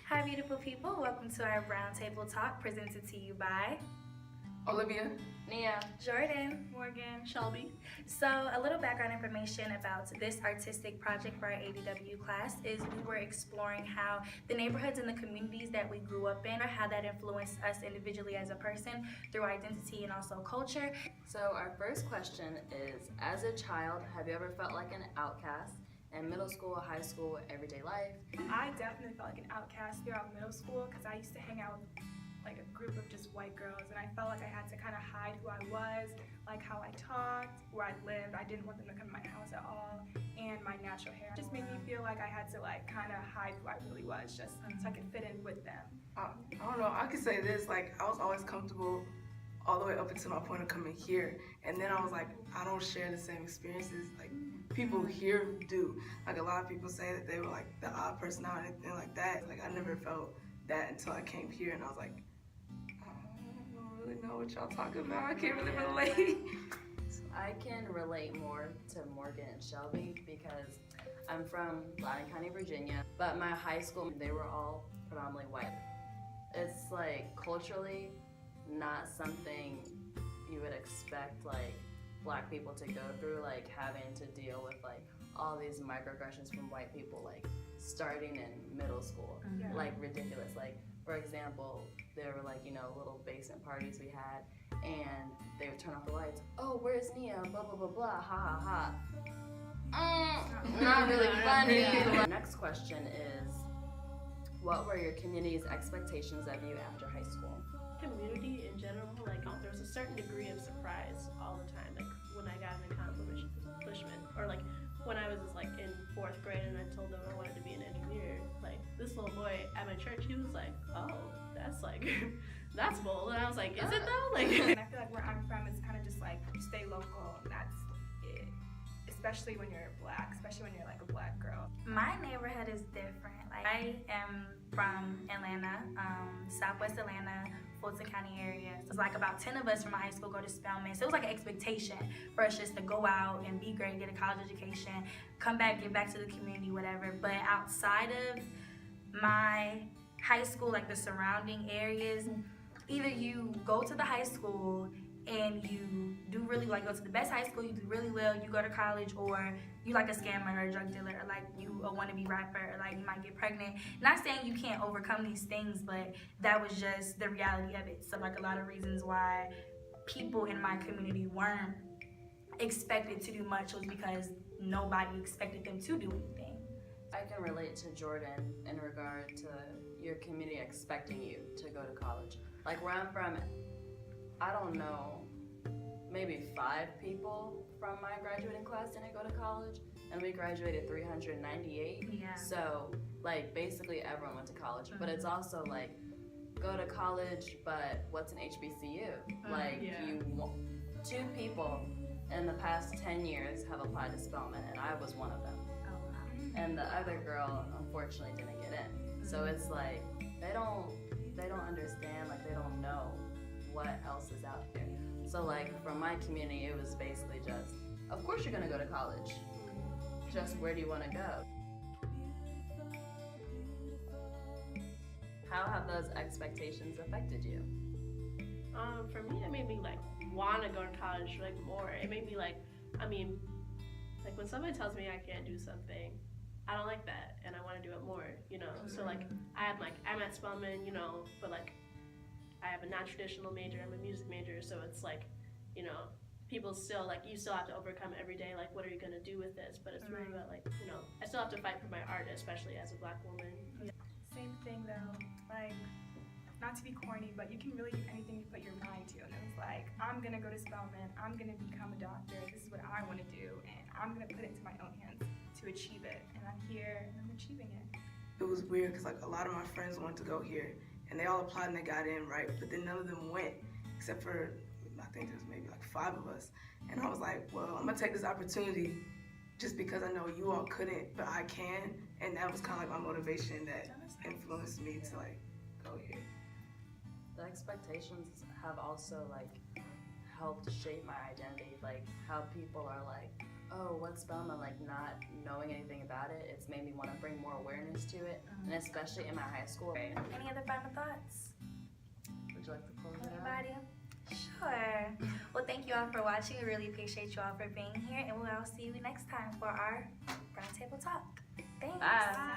Hi beautiful people, welcome to our Roundtable Talk presented to you by Olivia, Nia, Jordan, Morgan, Shelby. So a little background information about this artistic project for our ADW class is we were exploring how the neighborhoods and the communities that we grew up in, or how that influenced us individually as a person through identity and also culture. So our first question is, as a child, have you ever felt like an outcast in middle school, high school, everyday life? I definitely felt like an outcast throughout middle school because I used to hang out with like a group of just white girls, and I felt like I had to kind of hide who I was, like how I talked, where I lived. I didn't want them to come to my house at all, and my natural hair just made me feel like I had to like kind of hide who I really was just so I could fit in with them. I don't know, I could say this, like I was always comfortable all the way up until my point of coming here, and then I was like, I don't share the same experiences like people here do. Like a lot of people say that they were like the odd person out and anything like that. Like I never felt that until I came here, and I was like, I don't really know what y'all talking about. I can't really relate. I can relate more to Morgan and Shelby because I'm from Loudoun County, Virginia, but my high school, they were all predominantly white. It's like culturally not something you would expect like black people to go through, like having to deal with like all these microaggressions from white people, like starting in middle school. Yeah. Like ridiculous. Like for example, there were like, little basement parties we had, and they would turn off the lights. Oh, where's Nia? Blah blah blah blah. Ha ha ha. Not really funny. Next question is, what were your community's expectations of you after high school? Community in general, like there was a certain degree of surprise all the time, like when I got an accomplishment, or like when I was like in 4th grade and I told them I wanted to be an engineer. Like this little boy at my church, he was like, oh, that's like that's bold, and I was like, is it though? Like And I feel like where I'm from, it's kind of just like you stay local, and that's it. Especially when you're black, especially when you're like a black girl. My neighborhood is different. Like I am from Atlanta, Southwest Atlanta, Fulton County area. So it's like about 10 of us from my high school go to Spelman. So it was like an expectation for us just to go out and be great, get a college education, come back, get back to the community, whatever. But outside of my high school, like the surrounding areas, either you go to the high school and you do really like go to the best high school, you do really well, you go to college, or you like a scammer or a drug dealer, or like you a wannabe rapper, or like you might get pregnant. Not saying you can't overcome these things, but that was just the reality of it. So like a lot of reasons why people in my community weren't expected to do much was because nobody expected them to do anything. I can relate to Jordan in regard to your community expecting you to go to college. Like where I'm from, I don't know, maybe 5 people from my graduating class didn't go to college, and we graduated 398. Yeah. So like basically everyone went to college, but it's also like go to college, but what's an HBCU? Like yeah. 2 people in the past 10 years have applied to Spelman, and I was one of them. Oh, wow. And the other girl unfortunately didn't get in. So it's like they don't understand, like they don't know what else is out there. So like from my community, it was basically just, of course you're gonna go to college, just where do you want to go? How have those expectations affected you? For me, it made me like want to go to college like more. It made me like when somebody tells me I can't do something, I don't like that, and I want to do it more, So like I'm at Spelman, but like I have a non-traditional major, I'm a music major, so it's like, people still, like, you still have to overcome every day, like, what are you gonna do with this? But it's really about, like, I still have to fight for my art, especially as a black woman. Same thing though, like, not to be corny, but you can really do anything you put your mind to. And it was like, I'm gonna go to Spelman, I'm gonna become a doctor, this is what I wanna do, and I'm gonna put it into my own hands to achieve it. And I'm here, and I'm achieving it. It was weird because like a lot of my friends wanted to go here, and they all applied and they got in, right? But then none of them went, except for, I think there's maybe like 5 of us. And I was like, well, I'm gonna take this opportunity just because I know you all couldn't, but I can. And that was kind of like my motivation that influenced me to like go here. The expectations have also like helped shape my identity, like how people are like, oh, what's Spelman, like not knowing anything about it, it's made me want to bring more awareness to it, and especially in my high school. Any other final thoughts? Would you like to close it out? Anybody? Sure. Well, thank you all for watching. We really appreciate you all for being here, and we'll see you next time for our roundtable talk. Thanks. Bye.